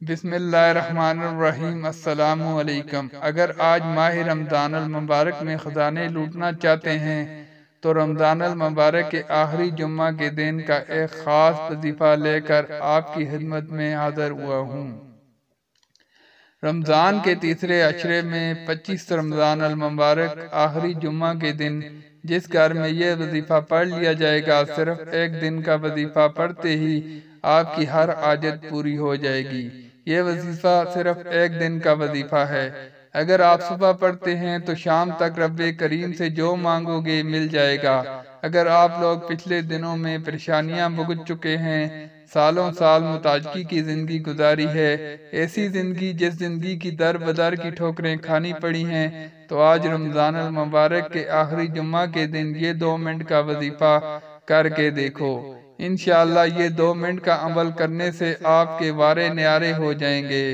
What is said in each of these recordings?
بسم اللہ الرحمن الرحیم۔ السلام علیکم۔ اگر آج ماہ رمضان المبارک میں خزانے لوٹنا چاہتے ہیں تو رمضان المبارک کے آخری جمعہ کے دن کا ایک خاص وظیفہ لے کر آپ کی خدمت میں حاضر ہوا ہوں۔ رمضان کے تیسرے عشرے میں 25 رمضان المبارک آخری جمعہ کے دن جس گھر میں یہ وظیفہ پڑھ لیا جائے گا، صرف ایک دن کا وظیفہ پڑھتے ہی آپ کی ہر حاجت پوری ہو جائے گی۔ یہ وظیفہ صرف ایک دن کا وظیفہ ہے۔ اگر آپ صبح پڑھتے ہیں تو شام تک رب کریم سے جو مانگو گے مل جائے گا۔ اگر آپ لوگ پچھلے دنوں میں پریشانیاں بھگت چکے ہیں، سالوں سال محتاجی کی زندگی گزاری ہے، ایسی زندگی جس زندگی کی در بدر کی ٹھوکریں کھانی پڑی ہیں، تو آج رمضان المبارک کے آخری جمعہ کے دن یہ 2 منٹ کا وظیفہ کر کے دیکھو۔ انشاءاللہ یہ 2 منٹ کا عمل کرنے سے آپ کے وارے نیارے ہو جائیں گے۔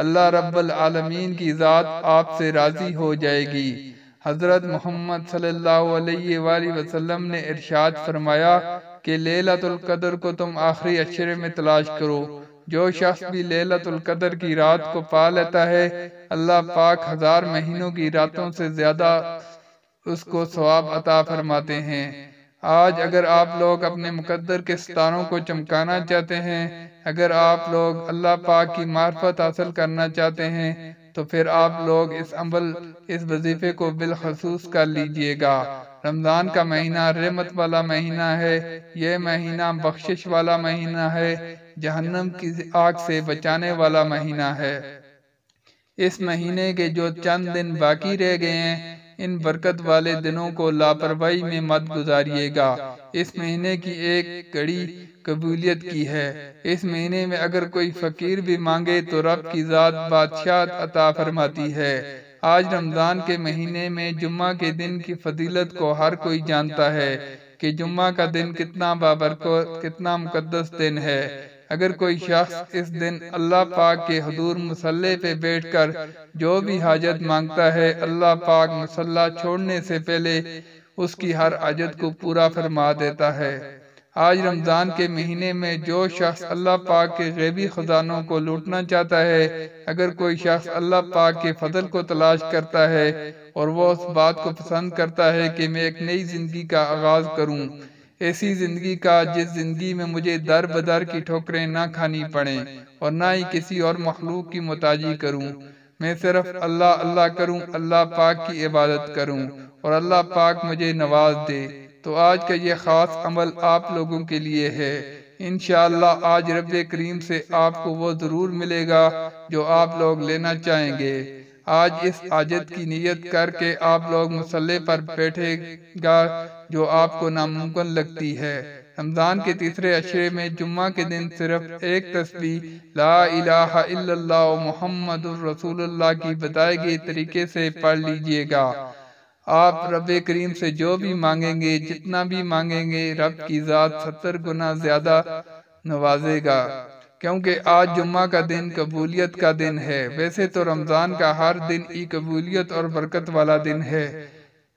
اللہ رب العالمین کی ذات آپ سے راضی ہو جائے گی۔ حضرت محمد صلی اللہ علیہ وآلہ وسلم نے ارشاد فرمایا کہ لیلۃ القدر کو تم آخری عشرے میں تلاش کرو۔ جو شخص بھی لیلۃ القدر کی رات کو پا لیتا ہے، اللہ پاک 1000 مہینوں کی راتوں سے زیادہ اس کو ثواب عطا فرماتے ہیں۔ آج اگر آپ لوگ اپنے مقدر کے ستاروں کو چمکانا چاہتے ہیں، اگر آپ لوگ اللہ پاک کی معرفت حاصل کرنا چاہتے ہیں، تو پھر آپ لوگ اس وظیفے کو بالخصوص کر لیجئے گا۔ رمضان کا مہینہ رحمت والا مہینہ ہے، یہ مہینہ بخشش والا مہینہ ہے، جہنم کی آگ سے بچانے والا مہینہ ہے۔ اس مہینے کے جو چند دن باقی رہ گئے ہیں، ان برکت والے دنوں کو لاپرواہی میں مت گزاریے گا۔ اس مہینے کی ایک گھڑی قبولیت کی ہے۔ اس مہینے میں اگر کوئی فقیر بھی مانگے تو رب کی ذات بادشاہت عطا فرماتی ہے۔ آج رمضان کے مہینے میں جمعہ کے دن کی فضیلت کو ہر کوئی جانتا ہے کہ جمعہ کا دن کتنا بابرکت، کتنا مقدس دن ہے۔ اگر کوئی شخص اس دن اللہ پاک کے حضور مصلی پہ بیٹھ کر جو بھی حاجت مانگتا ہے، اللہ پاک مصلی چھوڑنے سے پہلے اس کی ہر حاجت کو پورا فرما دیتا ہے۔ آج رمضان کے مہینے میں جو شخص اللہ پاک کے غیبی خزانوں کو لوٹنا چاہتا ہے، اگر کوئی شخص اللہ پاک کے فضل کو تلاش کرتا ہے اور وہ اس بات کو پسند کرتا ہے کہ میں ایک نئی زندگی کا آغاز کروں، ایسی زندگی کا جس زندگی میں مجھے در بدر کی ٹھوکریں نہ کھانی پڑیں اور نہ ہی کسی اور مخلوق کی محتاجی کروں، میں صرف اللہ اللہ کروں، اللہ پاک کی عبادت کروں اور اللہ پاک مجھے نواز دے، تو آج کا یہ خاص عمل آپ لوگوں کے لیے ہے۔ انشاءاللہ آج رب کریم سے آپ کو وہ ضرور ملے گا جو آپ لوگ لینا چاہیں گے۔ آج اس حاجت کی نیت کر کے آپ لوگ مصلی پر بیٹھے گا جو آپ کو ناممکن لگتی ہے۔ رمضان کے تیسرے عشرے میں جمعہ کے دن صرف ایک تسبیح لا الہ الا اللہ محمد الرسول اللہ کی بتائے گئے طریقے سے پڑھ لیجئے گا۔ آپ رب کریم سے جو بھی مانگیں گے، جتنا بھی مانگیں گے، رب کی ذات 70 گنا زیادہ نوازے گا، کیونکہ آج جمعہ کا دن قبولیت کا دن ہے۔ ویسے تو رمضان کا ہر دن ہی قبولیت اور برکت والا دن ہے،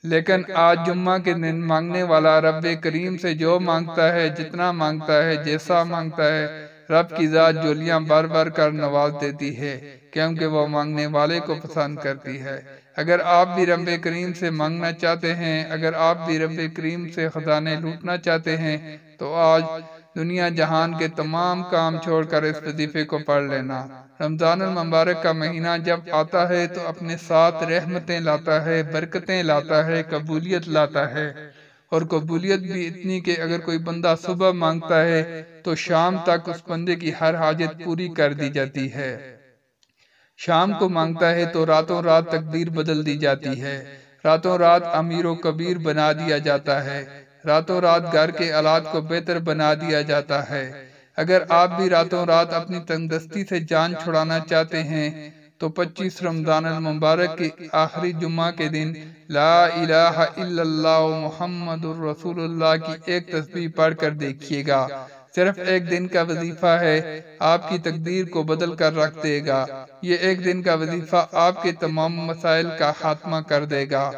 لیکن آج جمعہ کے دن مانگنے والا رب کریم سے جو مانگتا ہے، جتنا مانگتا ہے، جیسا مانگتا ہے، رب کی ذات جولیاں بھر بھر کر نواز دیتی ہے، کیونکہ وہ مانگنے والے کو پسند کرتی ہے۔ اگر آپ بھی رب کریم سے مانگنا چاہتے ہیں، اگر آپ بھی رب کریم سے خزانے لوٹنا چاہتے ہیں، تو آج دنیا جہان کے تمام کام چھوڑ کر اس وظیفے کو پڑھ لینا۔ رمضان المبارک کا مہینہ جب آتا ہے تو اپنے ساتھ رحمتیں لاتا ہے، برکتیں لاتا ہے، قبولیت لاتا ہے، اور قبولیت بھی اتنی کہ اگر کوئی بندہ صبح مانگتا ہے تو شام تک اس بندے کی ہر حاجت پوری کر دی جاتی ہے۔ شام کو مانگتا ہے تو راتوں رات تقدیر بدل دی جاتی ہے، راتوں رات امیر و کبیر بنا دیا جاتا ہے، راتوں رات گھر کے حالات کو بہتر بنا دیا جاتا ہے۔ اگر آپ بھی راتوں رات اپنی تندرستی سے جان چھڑانا چاہتے ہیں تو 25 رمضان المبارک کے آخری جمعہ کے دن لا الہ الا اللہ محمد الرسول اللہ کی ایک تسبیح پڑھ کر دیکھیے گا۔ صرف ایک دن کا وظیفہ ہے، آپ کی تقدیر کو بدل کر رکھ دے گا۔ یہ ایک دن کا وظیفہ آپ کے تمام مسائل کا خاتمہ کر دے گا۔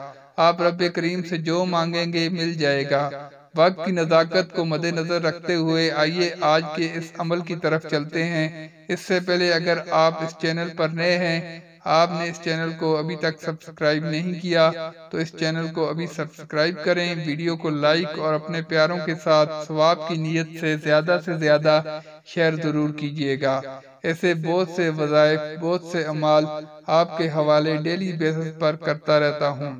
آپ رب کریم سے جو مانگیں گے مل جائے گا۔ وقت کی نزاکت کو مد نظر رکھتے ہوئے آئیے آج کے اس عمل کی طرف چلتے ہیں۔ اس سے پہلے اگر آپ اس چینل پر نئے ہیں، آپ نے اس چینل کو ابھی تک سبسکرائب نہیں کیا تو اس چینل کو ابھی سبسکرائب کریں، ویڈیو کو لائک اور اپنے پیاروں کے ساتھ ثواب کی نیت سے زیادہ شیئر ضرور کیجیے گا۔ ایسے بہت سے وظائف، بہت سے اعمال آپ کے حوالے ڈیلی بیسس پر کرتا رہتا ہوں۔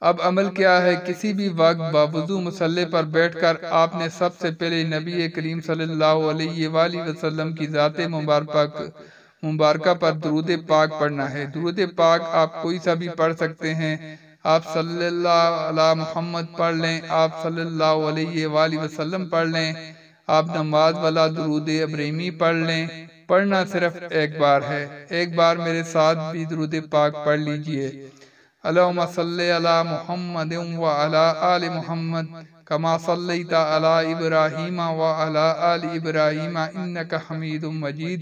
اب عمل کیا ہے؟ کسی بھی وقت باوضو مصلی پر بیٹھ کر آپ نے سب سے پہلے نبی کریم صلی اللہ علیہ وآلہ وسلم کی ذات مبارکہ پر درود پاک پڑھنا ہے۔ درود پاک آپ کوئی سا بھی پڑھ سکتے ہیں۔ آپ صلی اللہ علی محمد پڑھ لیں، آپ صلی اللہ علیہ وآلہ وسلم پڑھ لیں، آپ نماز والا درود ابراہیمی پڑھ لیں۔ پڑھنا صرف ایک بار ہے۔ ایک بار میرے ساتھ بھی درود پاک پڑھ لیجئے۔ اللہم صلی علی محمد وعلی آل محمد کما صلیت علی ابراہیم وعلی آل ابراہیم انکا حمید مجید۔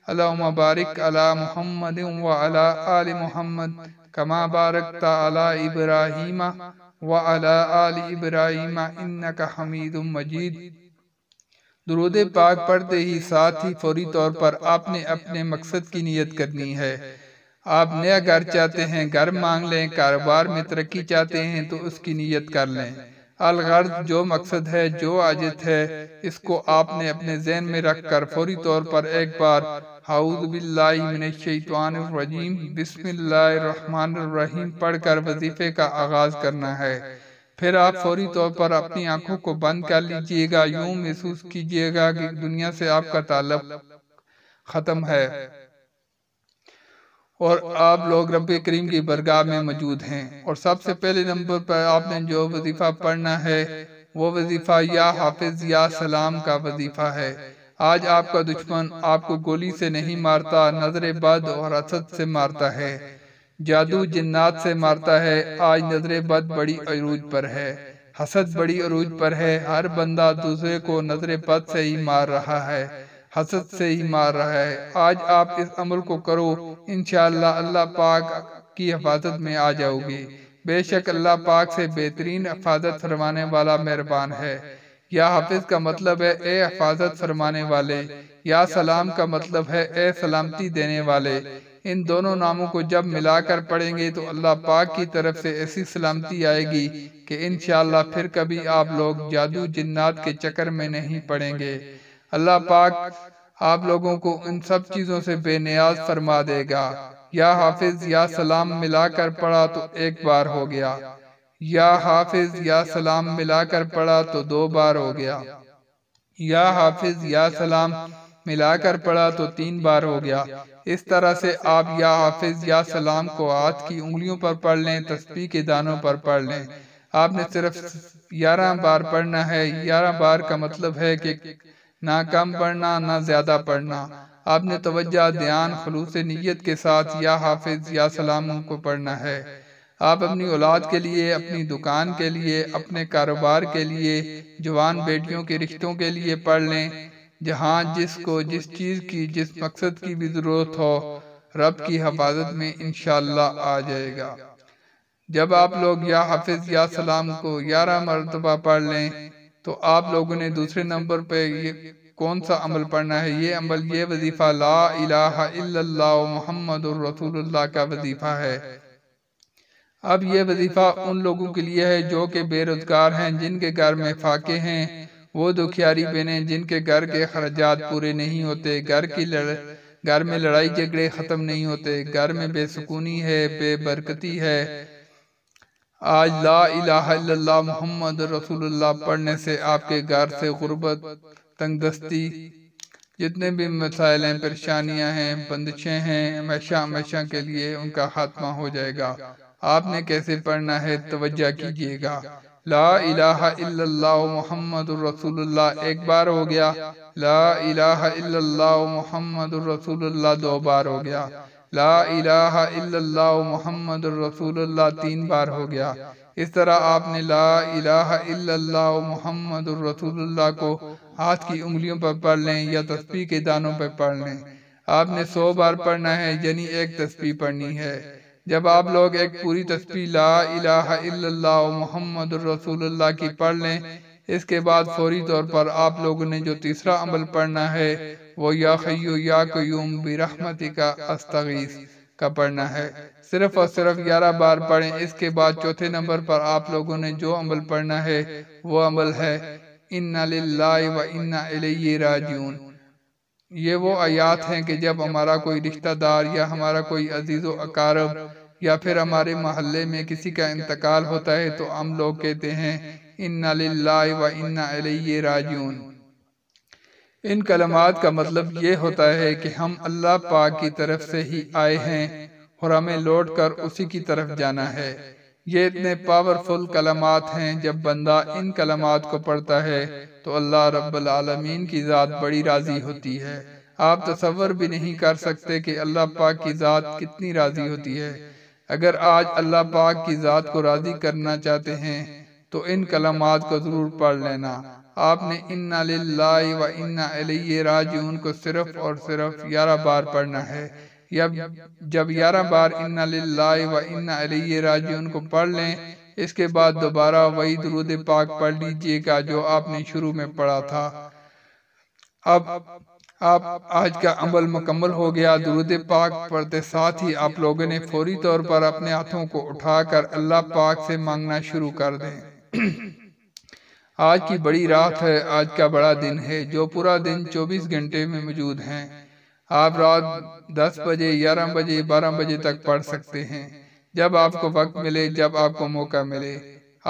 اللہم بارک علی محمد وعلی آل محمد کما بارکت علی ابراہیم وعلی آل ابراہیم انکا حمید مجید۔ درود پاک پڑھتے ہی ساتھ ہی فوری طور پر آپ نے اپنے مقصد کی نیت کرنی ہے۔ آپ نیا گھر چاہتے ہیں، گھر مانگ لیں، کاروبار میں ترقی چاہتے ہیں تو اس کی نیت کر لیں۔ الغرض جو مقصد ہے، جو حاجت ہے، اس کو آپ نے اپنے ذہن میں رکھ کر فوری طور پر ایک بار اعوذ باللہ من الشیطان الرجیم بسم اللہ الرحمن الرحیم پڑھ کر وظیفے کا آغاز کرنا ہے۔ پھر آپ فوری طور پر اپنی آنکھوں کو بند کر لیجئے گا، یوں محسوس کیجئے گا کہ دنیا سے آپ کا تعلق ختم ہے اور آپ لوگ رب کریم کی برگاہ میں موجود ہیں۔ اور سب سے پہلے نمبر پر آپ نے جو وظیفہ پڑھنا ہے وہ وظیفہ یا حافظ یا سلام کا وظیفہ ہے۔ آج آپ کا دشمن آپ کو گولی سے نہیں مارتا، نظر بد اور حسد سے مارتا ہے، جادو جنات سے مارتا ہے۔ آج نظر بد بڑی عروج پر ہے، حسد بڑی عروج پر ہے۔ ہر بندہ دوسرے کو نظر بد سے ہی مار رہا ہے، حسد سے ہی مار رہا ہے۔ آج آپ اس عمل کو کرو، انشاءاللہ اللہ پاک کی حفاظت میں آ جاؤ گے۔ بے شک اللہ پاک سے بہترین حفاظت فرمانے والا مہربان ہے۔ یا حافظ کا مطلب ہے اے حفاظت فرمانے والے، یا سلام کا مطلب ہے اے سلامتی دینے والے۔ ان دونوں ناموں کو جب ملا کر پڑھیں گے تو اللہ پاک کی طرف سے ایسی سلامتی آئے گی کہ انشاءاللہ پھر کبھی آپ لوگ جادو جنات کے چکر میں نہیں پڑیں گے۔ اللہ پاک آپ لوگوں کو ان سب چیزوں سے بے نیاز فرما دے گا۔ یا حافظ یا سلام ملا کر پڑھا تو ایک بار ہو گیا، یا حافظ یا سلام ملا کر پڑھا تو 2 بار ہو گیا، یا حافظ یا سلام ملا کر پڑھا تو 3 بار ہو گیا۔ اس طرح سے آپ یا حافظ یا سلام کو ہاتھ کی انگلیوں پر پڑھ لیں، تسبیح کے دانوں پر پڑھ لیں۔ آپ نے صرف 11 بار پڑھنا ہے۔ 11 بار کا مطلب ہے کہ نہ کم پڑھنا نہ زیادہ پڑھنا۔ آپ نے توجہ، دھیان، خلوص نیت کے ساتھ یا حافظ یا سلام کو پڑھنا ہے۔ آپ اپنی اولاد کے لیے، اپنی دکان کے لیے، اپنے کاروبار کے لیے، جوان بیٹیوں کے رشتوں کے لیے پڑھ لیں۔ جہاں جس کو جس چیز کی، جس مقصد کی بھی ضرورت ہو، رب کی حفاظت میں انشاءاللہ آ جائے گا۔ جب آپ لوگ یا حافظ یا سلام کو 11 مرتبہ پڑھ لیں تو آپ لوگوں نے دوسرے نمبر پہ یہ کون سا عمل پڑھنا ہے؟ یہ عمل، یہ وظیفہ لا الہ الا اللہ محمد الرسول اللہ کا وظیفہ ہے۔ اب یہ وظیفہ ان لوگوں کے لیے ہے جو کہ بے روزگار ہیں، جن کے گھر میں فاقے ہیں، وہ دکھیاری بہنیں جن کے گھر کے خرچات پورے نہیں ہوتے، گھر میں لڑائی جھگڑے ختم نہیں ہوتے، گھر میں بے سکونی ہے، بے برکتی ہے۔ آج لا الہ الا اللہ محمد رسول اللہ پڑھنے سے آپ کے گھر سے غربت، تنگ دستی، جتنے بھی مسائل ہیں، پریشانیاں ہیں، بندشیں ہیں، ہمیشہ کے لیے ان کا خاتمہ ہو جائے گا۔ آپ نے کیسے پڑھنا ہے؟ توجہ کیجئے گا۔ لا الہ الا اللہ محمد رسول اللہ ایک بار ہو گیا، لا الہ الا اللہ محمد رسول اللہ 2 بار ہو گیا، لا الہ الا اللہ محمد رسول اللہ 3 بار ہو گیا۔ اس طرح آپ نے لا الہ الا اللہ محمد رسول اللہ کو ہاتھ کی انگلیوں پر پڑھ لیں یا تسبیح کے دانوں پر پڑھ لیں۔ آپ نے 100 بار پڑھنا ہے، یعنی ایک تسبیح پڑھنی ہے۔ جب آپ لوگ ایک پوری تسبیح لا الہ الا اللہ محمد الرسول اللہ کی پڑھ لیں، اس کے بعد فوری طور پر آپ لوگوں نے جو تیسرا عمل پڑھنا ہے وہ یا حیو یا قیوم برحمتک استغیث کا پڑھنا ہے، صرف اور صرف 11 بار پڑھیں۔ اس کے بعد چوتھے نمبر پر آپ لوگوں نے جو عمل پڑھنا ہے وہ عمل ہے انا للہ و انا الیہ راجعون۔ یہ وہ آیات ہیں کہ جب ہمارا کوئی رشتہ دار یا ہمارا کوئی عزیز و اقارب یا پھر ہمارے محلے میں کسی کا انتقال ہوتا ہے تو ہم لوگ کہتے ہیں انا للہ و انا الیہ راجعون۔ ان کلمات کا مطلب یہ ہوتا ہے کہ ہم اللہ پاک کی طرف سے ہی آئے ہیں اور ہمیں لوٹ کر اسی کی طرف جانا ہے۔ یہ اتنے پاورفل کلمات ہیں، جب بندہ ان کلمات کو پڑھتا ہے تو اللہ رب العالمین کی ذات بڑی راضی ہوتی ہے۔ آپ تصور بھی نہیں کر سکتے کہ اللہ پاک کی ذات کتنی راضی ہوتی ہے۔ اگر آج اللہ پاک کی ذات کو راضی کرنا چاہتے ہیں تو ان کلمات کو ضرور پڑھ لینا۔ آپ نے انا للہ و انا الیہ راجعون کو صرف اور صرف 11 بار پڑھنا ہے۔ جب 11 بار انا للہ و انا الیہ راجعون کو پڑھ لیں، اس کے بعد دوبارہ وہی درود پاک پڑھ لیجئے گا جو آپ نے شروع میں پڑھا تھا۔ اب آج کا عمل مکمل ہو گیا۔ درود پاک پڑھتے ساتھ ہی آپ لوگوں نے فوری طور پر اپنے ہاتھوں کو اٹھا کر اللہ پاک سے مانگنا شروع کر دیں۔ آج کی بڑی رات ہے، آج کا بڑا دن ہے، جو پورا دن 24 گھنٹے میں موجود ہیں۔ آپ رات 10 بجے 11 بجے 12 بجے تک پڑھ سکتے ہیں، جب آپ کو وقت ملے، جب آپ کو موقع ملے۔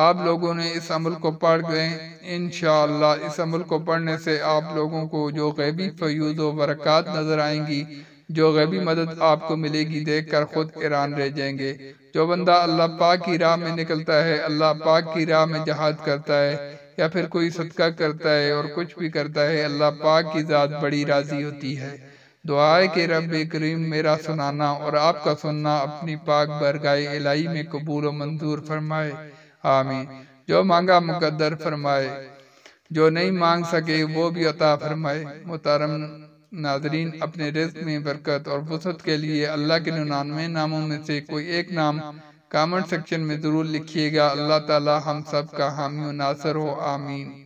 آپ لوگوں نے اس عمل کو پڑھ گئے، انشاءاللہ اس عمل کو پڑھنے سے آپ لوگوں کو جو غیبی فیوز و برکات نظر آئیں گی، جو غیبی مدد آپ کو ملے گی، دیکھ کر خود حیران رہ جائیں گے۔ جو بندہ اللہ پاک کی راہ میں نکلتا ہے، اللہ پاک کی راہ میں جہاد کرتا ہے یا پھر کوئی صدقہ کرتا ہے اور کچھ بھی کرتا ہے، اللہ پاک کی ذات بڑی راضی ہوتی ہے۔ دعا ہے کہ رب کریم میرا سنانا اور آپ کا سننا اپنی پاک بارگاہ الہی میں قبول و منظور فرمائے، آمین۔ جو مانگا مقدر فرمائے، جو نہیں مانگ سکے وہ بھی عطا فرمائے۔ محترم ناظرین، اپنے رزق میں برکت اور وسعت کے لیے اللہ کے 99 ناموں میں سے کوئی ایک نام کامنٹ سیکشن میں ضرور لکھیے گا۔ اللہ تعالی ہم سب کا حامی و ناصر ہو، آمین۔